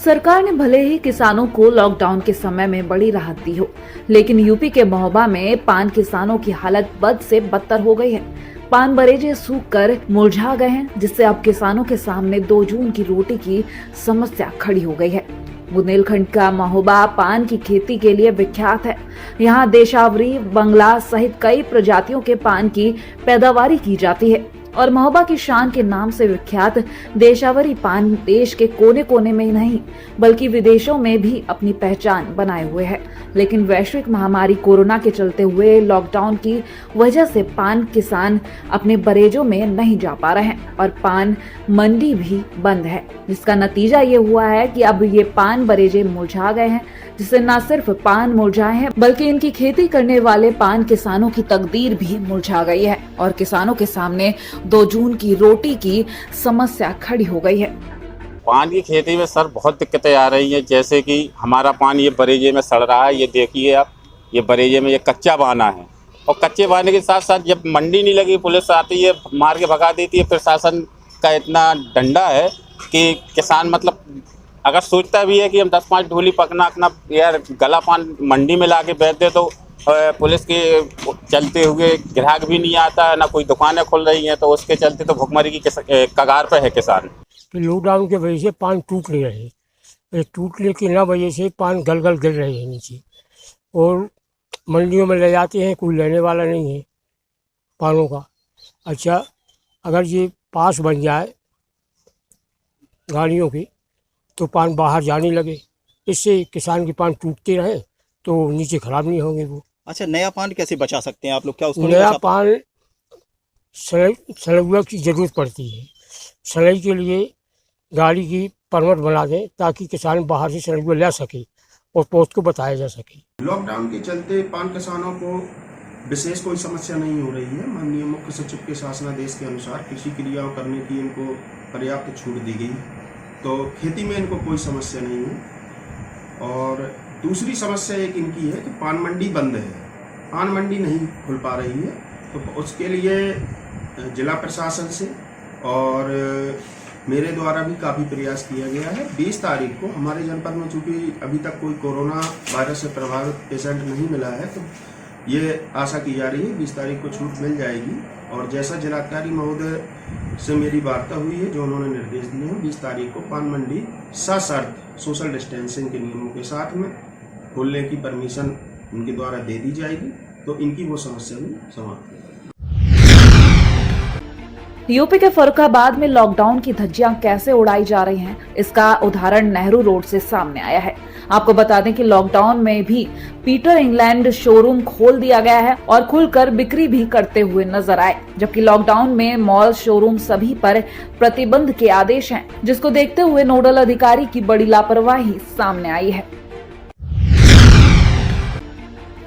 सरकार ने भले ही किसानों को लॉकडाउन के समय में बड़ी राहत दी हो, लेकिन यूपी के महोबा में पान किसानों की हालत बद से बदतर हो गई है। पान बरेजे सूख कर मुरझा गए हैं, जिससे अब किसानों के सामने 2 जून की रोटी की समस्या खड़ी हो गई है। बुंदेलखंड का महोबा पान की खेती के लिए विख्यात है। यहाँ देशावरी, बंगला सहित कई प्रजातियों के पान की पैदावारी की जाती है और महोबा की शान के नाम से विख्यात देशावरी पान देश के कोने कोने में ही नहीं बल्कि विदेशों में भी अपनी पहचान बनाए हुए है। लेकिन वैश्विक महामारी कोरोना के चलते हुए लॉकडाउन की वजह से पान किसान अपने बरेजों में नहीं जा पा रहे हैं और पान मंडी भी बंद है, जिसका नतीजा ये हुआ है कि अब ये पान बरेजे मुरझा गए हैं, जिससे न सिर्फ पान मुरझाए हैं बल्कि इनकी खेती करने वाले पान किसानों की तकदीर भी मुरझा गई है और किसानों के सामने 2 जून की रोटी की समस्या खड़ी हो गई है। पान की खेती में सर बहुत दिक्कतें आ रही हैं, जैसे कि हमारा पान ये बरेजे में सड़ रहा है। ये देखिए आप, ये बरेजे में ये कच्चा बाना है और कच्चे बाने के साथ साथ जब मंडी नहीं लगी, पुलिस आती है मार के भगा देती है। प्रशासन का इतना डंडा है कि किसान मतलब अगर सोचता भी है कि हम 10-5 ढोली पकना अपना यार गला पान मंडी में ला के बेच दे तो पुलिस के चलते हुए ग्राहक भी नहीं आता है, ना कोई दुकानें खुल रही हैं, तो उसके चलते तो भुखमरी की कगार पे है किसान। लॉकडाउन की वजह से पान टूट नहीं रहे, टूटने की ना वजह से पान गल गल गिर रहे हैं नीचे और मंडियों में ले जाते हैं, कोई लेने वाला नहीं है पानों का। अच्छा, अगर ये पास बन जाए गाड़ियों की तो पान बाहर जाने लगे, इससे किसान के पान टूटते रहे तो नीचे खराब नहीं होंगे वो। अच्छा, नया पान कैसे बचा सकते हैं आप लोग? क्या उसको नया पान सलैया की ज़रूरत पड़ती है। सलाई के लिए गाड़ी की परमिट बना दें ताकि किसान बाहर से सलैया ले सके और पोस्ट को बताया जा सके। लॉकडाउन के चलते पान किसानों को विशेष कोई समस्या नहीं हो रही है। माननीय मुख्य सचिव के शासनादेश के अनुसार कृषि क्रियाओं करने की इनको पर्याप्त छूट दी गई, तो खेती में इनको कोई समस्या नहीं है। और दूसरी समस्या एक इनकी है कि पान मंडी बंद है, पान मंडी नहीं खुल पा रही है, तो उसके लिए जिला प्रशासन से और मेरे द्वारा भी काफ़ी प्रयास किया गया है। 20 तारीख को हमारे जनपद में चूँकि अभी तक कोई कोरोना वायरस से प्रभावित पेशेंट नहीं मिला है, तो ये आशा की जा रही है 20 तारीख को छूट मिल जाएगी। और जैसा जिलाधिकारी महोदय से मेरी वार्ता हुई है, जो उन्होंने निर्देश दिए हैं, 20 तारीख को पान मंडी सशर्त सोशल डिस्टेंसिंग के नियमों के साथ में खोलने की परमिशन उनके द्वारा दे दी जाएगी, तो इनकी वो समस्या भी समाप्त हो। यूपी के फर्रुखाबाद में लॉकडाउन की धज्जियां कैसे उड़ाई जा रही हैं, इसका उदाहरण नेहरू रोड से सामने आया है। आपको बता दें कि लॉकडाउन में भी पीटर इंग्लैंड शोरूम खोल दिया गया है और खुलकर बिक्री भी करते हुए नजर आए, जबकि लॉकडाउन में मॉल, शोरूम सभी पर प्रतिबंध के आदेश हैं, जिसको देखते हुए नोडल अधिकारी की बड़ी लापरवाही सामने आई है।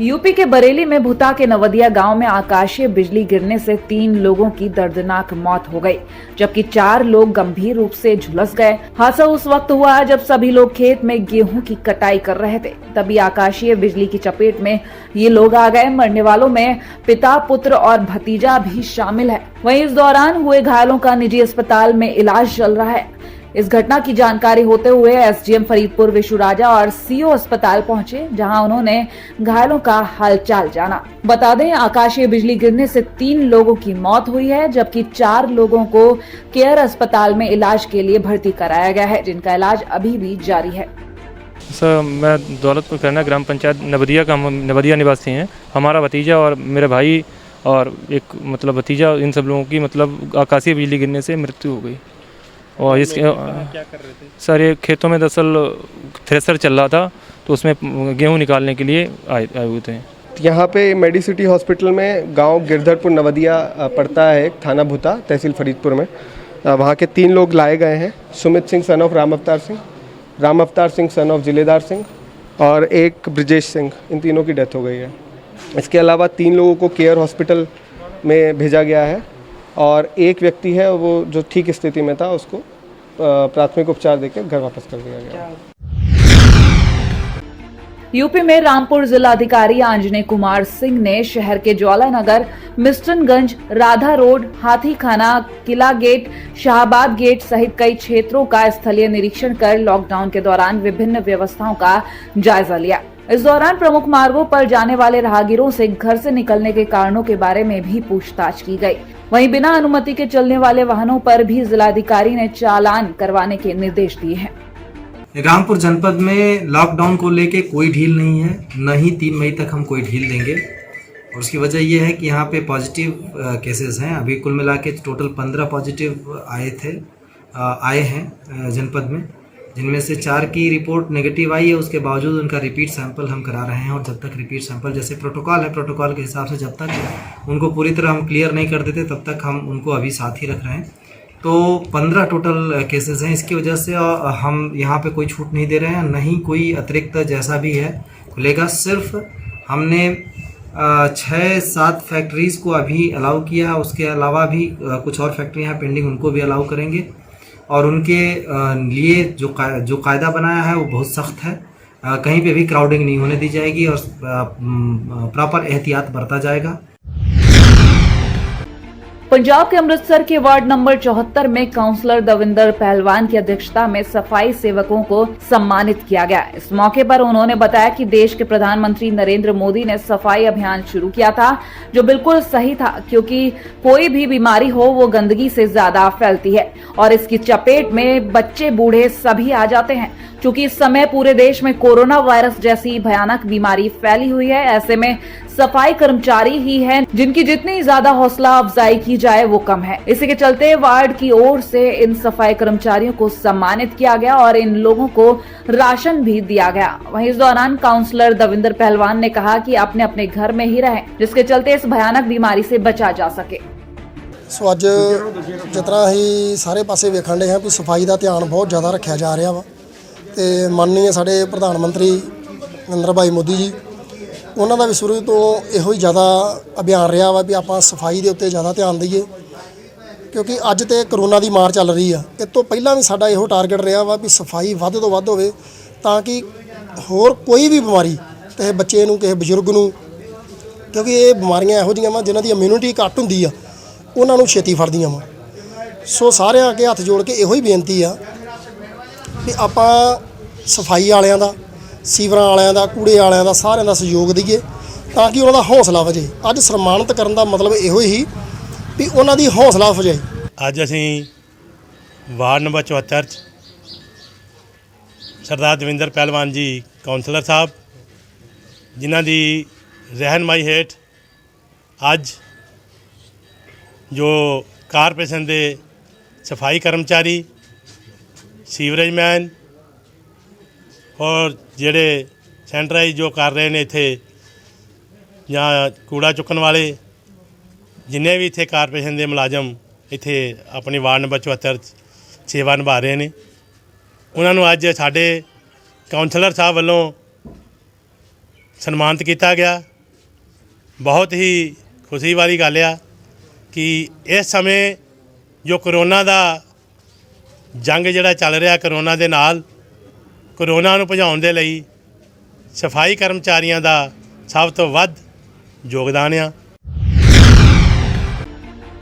यूपी के बरेली में भुता के नवदिया गांव में आकाशीय बिजली गिरने से 3 लोगों की दर्दनाक मौत हो गई, जबकि 4 लोग गंभीर रूप से झुलस गए। हादसा उस वक्त हुआ जब सभी लोग खेत में गेहूं की कटाई कर रहे थे, तभी आकाशीय बिजली की चपेट में ये लोग आ गए। मरने वालों में पिता, पुत्र और भतीजा भी शामिल है। वहीं इस दौरान हुए घायलों का निजी अस्पताल में इलाज चल रहा है। इस घटना की जानकारी होते हुए एसडीएम फरीदपुर विशु राजा और सीओ अस्पताल पहुंचे, जहां उन्होंने घायलों का हालचाल जाना। बता दें, आकाशीय बिजली गिरने से 3 लोगों की मौत हुई है, जबकि 4 लोगों को केयर अस्पताल में इलाज के लिए भर्ती कराया गया है, जिनका इलाज अभी भी जारी है। सर, मैं दौलतपुर करना ग्राम पंचायत नवदिया निवासी हैं। हमारा भतीजा और मेरे भाई और एक भतीजा, इन सब लोगों की आकाशीय बिजली गिरने से मृत्यु हो गई। और इसके क्या कर रहे थे सर? ये खेतों में दरअसल थ्रेसर चल रहा था, तो उसमें गेहूं निकालने के लिए आए हुए थे। यहाँ पे मेडिसिटी हॉस्पिटल में गांव गिरधरपुर नवदिया पड़ता है, थाना भुता, तहसील फरीदपुर में। वहाँ के 3 लोग लाए गए हैं। Sumit Singh son of Ram Avtar Singh son of जिलेदार Singh और एक ब्रिजेश सिंह, इन तीनों की डेथ हो गई है। इसके अलावा 3 लोगों को केयर हॉस्पिटल में भेजा गया है और एक व्यक्ति है वो जो ठीक स्थिति में था, उसको प्राथमिक उपचार देकर घर वापस कर दिया गया। यूपी में रामपुर जिलाधिकारी आंजनेय कुमार सिंह ने शहर के ज्वाला नगर, मिस्टनगंज, राधा रोड, हाथीखाना, किला गेट, शाहबाद गेट सहित कई क्षेत्रों का स्थलीय निरीक्षण कर लॉकडाउन के दौरान विभिन्न व्यवस्थाओं का जायजा लिया। इस दौरान प्रमुख मार्गों पर जाने वाले राहगीरों से घर से निकलने के कारणों के बारे में भी पूछताछ की गई। वहीं बिना अनुमति के चलने वाले वाहनों पर भी जिलाधिकारी ने चालान करवाने के निर्देश दिए हैं। रामपुर जनपद में लॉकडाउन को लेके कोई ढील नहीं है, न ही 3 मई तक हम कोई ढील देंगे। और उसकी वजह यह है कि यहाँ पे पॉजिटिव केसेस हैं। अभी कुल मिला के टोटल 15 पॉजिटिव आए हैं जनपद में, जिनमें से 4 की रिपोर्ट नेगेटिव आई है। उसके बावजूद उनका रिपीट सैंपल हम करा रहे हैं और जब तक रिपीट सैंपल जैसे प्रोटोकॉल है, प्रोटोकॉल के हिसाब से जब तक उनको पूरी तरह हम क्लियर नहीं कर देते तब तक हम उनको अभी साथ ही रख रहे हैं। तो 15 टोटल केसेस हैं। इसकी वजह से हम यहाँ पे कोई छूट नहीं दे रहे हैं, न ही कोई अतिरिक्त जैसा भी है खुलेगा। सिर्फ हमने 6-7 फैक्ट्रीज़ को अभी अलाउ किया, उसके अलावा भी कुछ और फैक्ट्रियाँ हैं पेंडिंग, उनको भी अलाउ करेंगे। और उनके लिए जो कायदा बनाया है वो बहुत सख्त है। कहीं पे भी क्राउडिंग नहीं होने दी जाएगी और प्रॉपर एहतियात बरता जाएगा। पंजाब के अमृतसर के वार्ड नंबर 74 में काउंसलर दविंदर पहलवान की अध्यक्षता में सफाई सेवकों को सम्मानित किया गया। इस मौके पर उन्होंने बताया कि देश के प्रधानमंत्री नरेंद्र मोदी ने सफाई अभियान शुरू किया था, जो बिल्कुल सही था, क्योंकि कोई भी बीमारी हो वो गंदगी से ज्यादा फैलती है और इसकी चपेट में बच्चे बूढ़े सभी आ जाते हैं। चूंकि इस समय पूरे देश में कोरोना वायरस जैसी भयानक बीमारी फैली हुई है, ऐसे में सफाई कर्मचारी ही हैं जिनकी जितनी ज्यादा हौसला अफजाई की जाए वो कम है। इसी के चलते वार्ड की ओर से इन सफाई कर्मचारियों को सम्मानित किया गया और इन लोगों को राशन भी दिया गया। वहीं इस दौरान काउंसलर दविंदर पहलवान ने कहा कि अपने अपने घर में ही रहें, जिसके चलते इस भयानक बीमारी से बचा जा सके। सो अज जितना ही सारे पासे वेखण डे हैं कि सफाई का ध्यान बहुत ज़्यादा रखा जा रहा वा, तो माननीय साडे प्रधानमंत्री नरेंद्र भाई मोदी जी उन्होंने भी शुरू तो यो ही ज़्यादा अभियान रहा वा भी आप सफाई के उत्ते ज़्यादा ध्यान दईए, क्योंकि अज तो करोना की मार चल रही है। इस तो पहला भी साडा यो टारगेट रहा वा भी सफाई वध तो वध होवे ताकि होर कोई भी बीमारी किसी बच्चे नूं किसी बजुर्ग नूं, क्योंकि ये बीमारियां इहो जिहियां वा जिन्हां दी इम्यूनिटी घट हुंदी आ उन्हां नूं छेती फड़दियां वा। सो सारे अगे हथ जोड़ के इहो ही बेनती आ भी आपां सफाई वालियां दा, सीवरां वालियां दा, कूड़े वालियां दा सारियां दा सहयोग दईए ताकि उन्हां दा हौसला वजे। अज सम्मानित करन दा मतलब इहो ही भी उन्हां दी हौसला अफजाई। अज असीं वार्ड नंबर 74 सरदार दविंदर पहलवान जी काउंसलर साहब जिन्हां दी रहनमाई हेठ अज जो कारपोरेशन दे सफाई कर्मचारी, सीवरेज मैन और जेड़े सैनिटाइज जो कर रहे हैं इत्थे या कूड़ा चुकन वाले जिन्हें भी इत्थे कारपोरेशन के मुलाजम इत्थे अपनी वार्ड नंबर 74 सेवा निभा रहे हैं, उन्होंने अज साडे काउंसलर साहब वालों सन्मानित किया गया। बहुत ही खुशी वाली गल आ कि इस समय जो करोना का जंग जिहड़ा चल रहा करोना दे नाल, करोना नूं भजाउण दे लई सफाई कर्मचारियों का सब तो वध योगदान आ।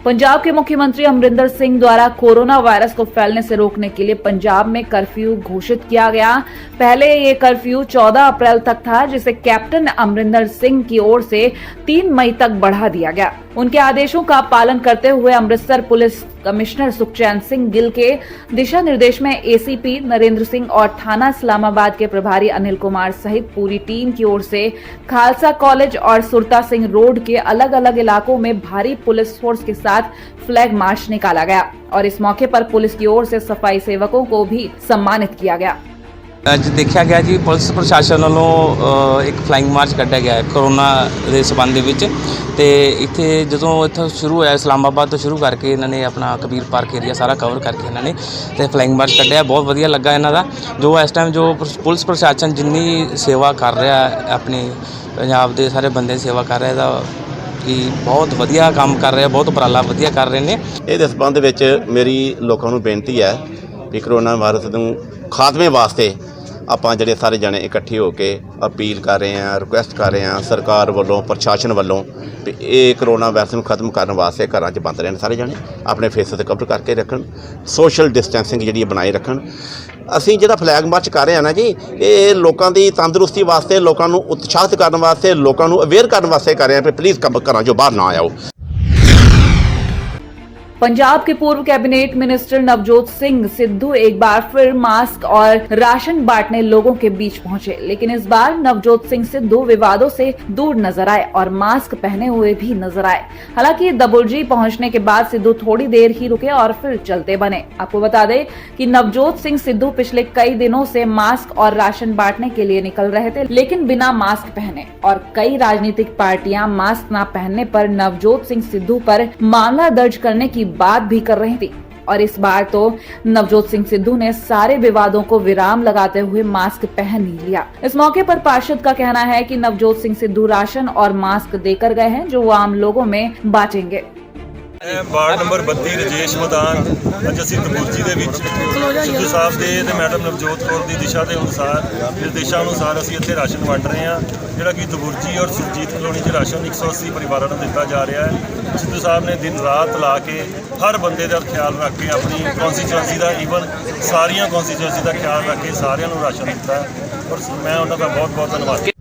पंजाब के मुख्यमंत्री अमरिंदर सिंह द्वारा कोरोना वायरस को फैलने से रोकने के लिए पंजाब में कर्फ्यू घोषित किया गया। पहले ये कर्फ्यू 14 अप्रैल तक था, जिसे कैप्टन अमरिंदर सिंह की ओर से 3 मई तक बढ़ा दिया गया। उनके आदेशों का पालन करते हुए अमृतसर पुलिस कमिश्नर सुखचैन सिंह गिल के दिशा निर्देश में एसीपी नरेंद्र सिंह और थाना इस्लामाबाद के प्रभारी अनिल कुमार सहित पूरी टीम की ओर से खालसा कॉलेज और सुरता सिंह रोड के अलग अलग इलाकों में भारी पुलिस फोर्स के साथ फ्लैग मार्च निकाला गया और इस मौके पर पुलिस की ओर से सफाई सेवकों को भी सम्मानित किया गया। अज देखा गया जी पुलिस प्रशासन वालों एक फ्लाइंग मार्च कढ़िया गया कोरोना के संबंध में। तो इत्थे जो इत्थों शुरू होया इस्लामाबाद तो शुरू करके इन्होंने अपना कबीर पार्क एरिया सारा कवर करके इन्होंने तो फ्लाइंग मार्च कढ़िया। बहुत वधिया लगा इन्हों का जो इस टाइम जो पुलिस प्रशासन जिन्नी सेवा कर रहा है अपने पंजाब के सारे बंदे सेवा कर रहा है कि बहुत वधिया काम कर रहे हैं, बहुत उपराला वधिया कर रहे हैं। इस संबंध में मेरी लोगों को बेनती है कि कोरोना वायरस को खात्मे वास्ते ਆਪਾਂ ਜਿਹੜੇ ਸਾਰੇ ਜਣੇ ਇਕੱਠੇ ਹੋ ਕੇ ਅਪੀਲ ਕਰ ਰਹੇ ਹਾਂ, ਰਿਕੁਐਸਟ ਕਰ ਰਹੇ ਹਾਂ ਸਰਕਾਰ ਵੱਲੋਂ, ਪ੍ਰਸ਼ਾਸਨ ਵੱਲੋਂ ਵੀ ਇਹ ਕਰੋਨਾ ਵਾਇਰਸ ਨੂੰ ਖਤਮ ਕਰਨ ਵਾਸਤੇ ਘਰਾਂ 'ਚ ਬੰਦ ਰਹਿਣ ਸਾਰੇ ਜਣੇ, ਆਪਣੇ ਫੇਸ ਤੇ ਕਵਰ ਕਰਕੇ ਰੱਖਣ, ਸੋਸ਼ਲ ਡਿਸਟੈਂਸਿੰਗ ਜਿਹੜੀ ਬਣਾਏ ਰੱਖਣ। ਅਸੀਂ ਜਿਹੜਾ ਫਲੈਗ ਮਾਰਚ ਕਰ ਰਹੇ ਹਾਂ ਨਾ ਜੀ, ਇਹ ਲੋਕਾਂ ਦੀ ਤੰਦਰੁਸਤੀ ਵਾਸਤੇ, ਲੋਕਾਂ ਨੂੰ ਉਤਸ਼ਾਹਿਤ ਕਰਨ ਵਾਸਤੇ, ਲੋਕਾਂ ਨੂੰ ਅਵੇਅਰ ਕਰਨ ਵਾਸਤੇ ਕਰ ਰਹੇ ਹਾਂ ਕਿ ਪਲੀਜ਼ ਘਰਾਂ 'ਚੋਂ ਬਾਹਰ ਨਾ ਆਓ। पंजाब के पूर्व कैबिनेट मिनिस्टर नवजोत सिंह सिद्धू एक बार फिर मास्क और राशन बांटने लोगों के बीच पहुंचे, लेकिन इस बार नवजोत सिंह सिद्धू विवादों से दूर नजर आए और मास्क पहने हुए भी नजर आए। हालांकि दबुलजी पहुंचने के बाद सिद्धू थोड़ी देर ही रुके और फिर चलते बने। आपको बता दें कि नवजोत सिंह सिद्धू पिछले कई दिनों से मास्क और राशन बांटने के लिए निकल रहे थे, लेकिन बिना मास्क पहने, और कई राजनीतिक पार्टियां मास्क न पहनने पर नवजोत सिंह सिद्धू पर मामला दर्ज करने की बात भी कर रही थी। और इस बार तो नवजोत सिंह सिद्धू ने सारे विवादों को विराम लगाते हुए मास्क पहन ही लिया। इस मौके पर पार्षद का कहना है कि नवजोत सिंह सिद्धू राशन और मास्क देकर गए हैं जो वो आम लोगों में बांटेंगे। वार्ड नंबर 32 रजेश मैदान अज असीं दबुलजी दे विच सिद्धू साहब दे ते मैडम नवजोत कौर दी दिशा के अनुसार, निर्देशा अनुसार असीं इत्थे राशन वंड रहे हैं, जिहड़ा कि दबुलजी और सुरजीत कलोनी च राशन 180 परिवारों को दिता जा रहा है। सिद्धू साहब ने दिन रात ला के हर बंदे का ख्याल रख के अपनी कॉन्स्टिट्यूएंसी का, ईवन सारिया कॉन्स्टिट्यूएंसी का ख्याल रख के सारिਆਂ ਨੂੰ राशन दिता है और मैं उन्होंने बहुत बहुत धन्यवाद।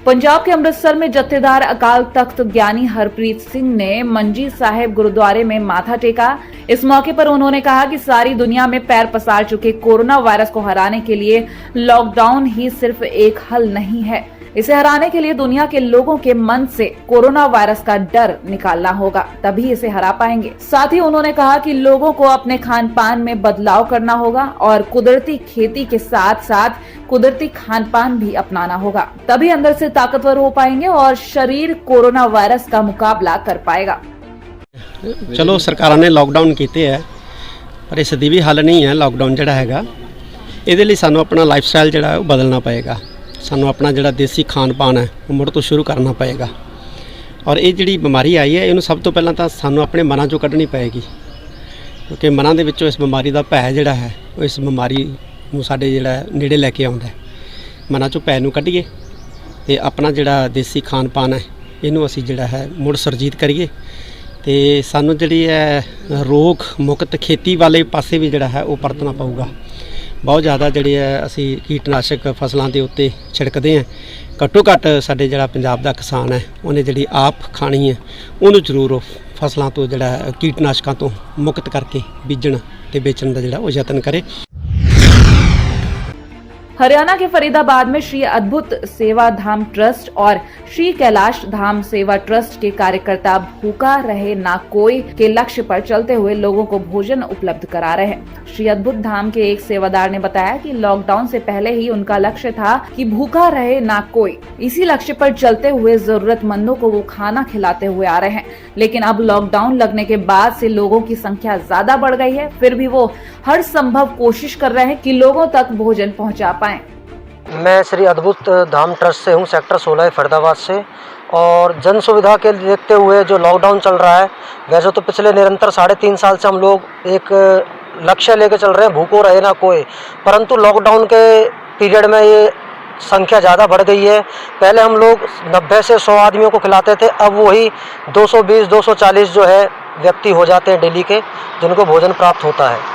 पंजाब के अमृतसर में जत्थेदार अकाल तख्त ज्ञानी हरप्रीत सिंह ने मंजी साहिब गुरुद्वारे में माथा टेका। इस मौके पर उन्होंने कहा कि सारी दुनिया में पैर पसार चुके कोरोना वायरस को हराने के लिए लॉकडाउन ही सिर्फ एक हल नहीं है। इसे हराने के लिए दुनिया के लोगों के मन से कोरोना वायरस का डर निकालना होगा, तभी इसे हरा पाएंगे। साथ ही उन्होंने कहा कि लोगों को अपने खान पान में बदलाव करना होगा और कुदरती खेती के साथ साथ कुदरती खान पान भी अपनाना होगा, तभी अंदर से ताकतवर हो पाएंगे और शरीर कोरोना वायरस का मुकाबला कर पाएगा। चलो सरकारों ने लॉकडाउन किए है, पर इस दी भी हल नहीं है लॉकडाउन जिहड़ा हैगा। इहदे लई सानू अपना लाइफ स्टाइल जिहड़ा है बदलना पएगा, सानू अपना जिहड़ा देसी खान पान है वो मुड़ तो शुरू करना पएगा। और ये जिहड़ी बीमारी आई है इहनूं सब तो पहलां तां सानू अपने मनां चों कढनी पएगी, क्योंकि मनां दे विचों इस बीमारी दा भै जिहड़ा है वो इस बीमारी नूं साडे जिहड़ा नेड़े लैके आउंदा है। मनां चों भै नूं कढीए ते अपना जिहड़ा देसी खान पान है इहनूं असीं जिहड़ा है मुड़ सुरजीत करिए ते सानू जिहड़ी है रोग मुक्त खेती वाले पासे भी जिहड़ा है वो परतना पऊगा। बहुत ज़्यादा जिहड़ी है असी कीटनाशक फसलों के उत्ते छिड़कते हैं, घट्टो घट्ट साडे जिहड़ा पंजाब दा किसान है उन्हें जिहड़ी आप खानी है उन्होंने जरूर फसलों तो जिहड़ा कीटनाशकों तो मुक्त करके बीजण ते बेचण दा जिहड़ा वो यतन करे। हरियाणा के फरीदाबाद में श्री अद्भुत सेवा धाम ट्रस्ट और श्री कैलाश धाम सेवा ट्रस्ट के कार्यकर्ता भूखा रहे ना कोई के लक्ष्य पर चलते हुए लोगों को भोजन उपलब्ध करा रहे हैं। श्री अद्भुत धाम के एक सेवादार ने बताया कि लॉकडाउन से पहले ही उनका लक्ष्य था कि भूखा रहे ना कोई। इसी लक्ष्य पर चलते हुए जरूरतमंदों को वो खाना खिलाते हुए आ रहे हैं, लेकिन अब लॉकडाउन लगने के बाद से लोगों की संख्या ज्यादा बढ़ गई है, फिर भी वो हर संभव कोशिश कर रहे हैं कि लोगों तक भोजन पहुंचा पाएं। मैं श्री अद्भुत धाम ट्रस्ट से हूँ, सेक्टर 16 फरीदाबाद से। और जन सुविधा के देखते हुए जो लॉकडाउन चल रहा है, वैसे तो पिछले निरंतर 3.5 साल से हम लोग एक लक्ष्य लेके चल रहे हैं, भूखो रहे ना कोई, परंतु लॉकडाउन के पीरियड में ये संख्या ज़्यादा बढ़ गई है। पहले हम लोग 90 से 100 आदमियों को खिलाते थे, अब वही 220-240 जो है व्यक्ति हो जाते हैं डेली के, जिनको भोजन प्राप्त होता है।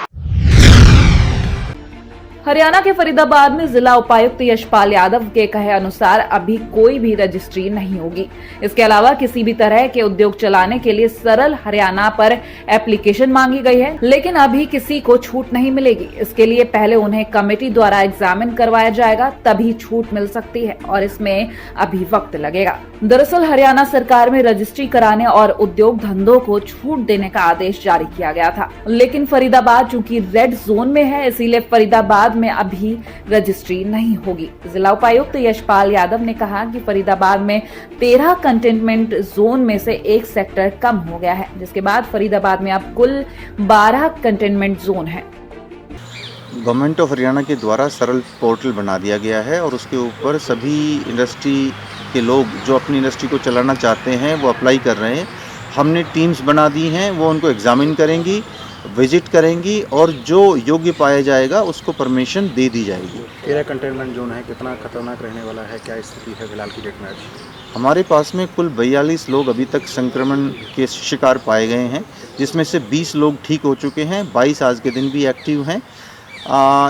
हरियाणा के फरीदाबाद में जिला उपायुक्त यशपाल यादव के कहे अनुसार अभी कोई भी रजिस्ट्री नहीं होगी। इसके अलावा किसी भी तरह के उद्योग चलाने के लिए सरल हरियाणा पर एप्लीकेशन मांगी गई है, लेकिन अभी किसी को छूट नहीं मिलेगी। इसके लिए पहले उन्हें कमेटी द्वारा एग्जामिन करवाया जाएगा, तभी छूट मिल सकती है और इसमें अभी वक्त लगेगा। दरअसल हरियाणा सरकार में रजिस्ट्री कराने और उद्योग धंधों को छूट देने का आदेश जारी किया गया था, लेकिन फरीदाबाद चूंकि रेड जोन में है, इसीलिए फरीदाबाद में अभी रजिस्ट्री नहीं होगी। जिला उपायुक्त यशपाल यादव ने कहा कि फरीदाबाद में 13 कंटेनमेंट जोन में से एक सेक्टर कम हो गया है, जिसके बाद फरीदाबाद में अब कुल 12 कंटेनमेंट जोन है। गवर्नमेंट ऑफ हरियाणा के द्वारा सरल पोर्टल बना दिया गया है और उसके ऊपर सभी इंडस्ट्री के लोग जो अपनी इंडस्ट्री को चलाना चाहते हैं वो अप्लाई कर रहे हैं। हमने टीम्स बना दी हैं, वो उनको एग्जामिन करेंगी विजिट करेंगी और जो योग्य पाया जाएगा उसको परमिशन दे दी जाएगी। 13 कंटेनमेंट जोन है, कितना खतरनाक रहने वाला है, क्या स्थिति है फिलहाल की डेट में? हमारे पास में कुल 42 लोग अभी तक संक्रमण के शिकार पाए गए हैं, जिसमें से 20 लोग ठीक हो चुके हैं, 22 आज के दिन भी एक्टिव हैं।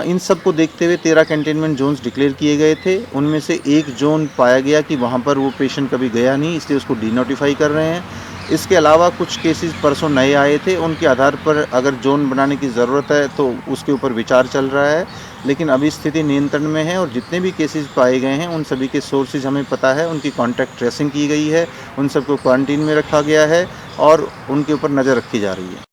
इन सब को देखते हुए 13 कंटेनमेंट जोन्स डिक्लेयर किए गए थे। उनमें से एक जोन पाया गया कि वहाँ पर वो पेशेंट कभी गया नहीं, इसलिए उसको डीनोटिफाई कर रहे हैं। इसके अलावा कुछ केसेस परसों नए आए थे, उनके आधार पर अगर जोन बनाने की ज़रूरत है तो उसके ऊपर विचार चल रहा है, लेकिन अभी स्थिति नियंत्रण में है और जितने भी केसेस पाए गए हैं उन सभी के सोर्सेज हमें पता है, उनकी कॉन्टैक्ट ट्रेसिंग की गई है, उन सबको क्वारंटीन में रखा गया है और उनके ऊपर नज़र रखी जा रही है।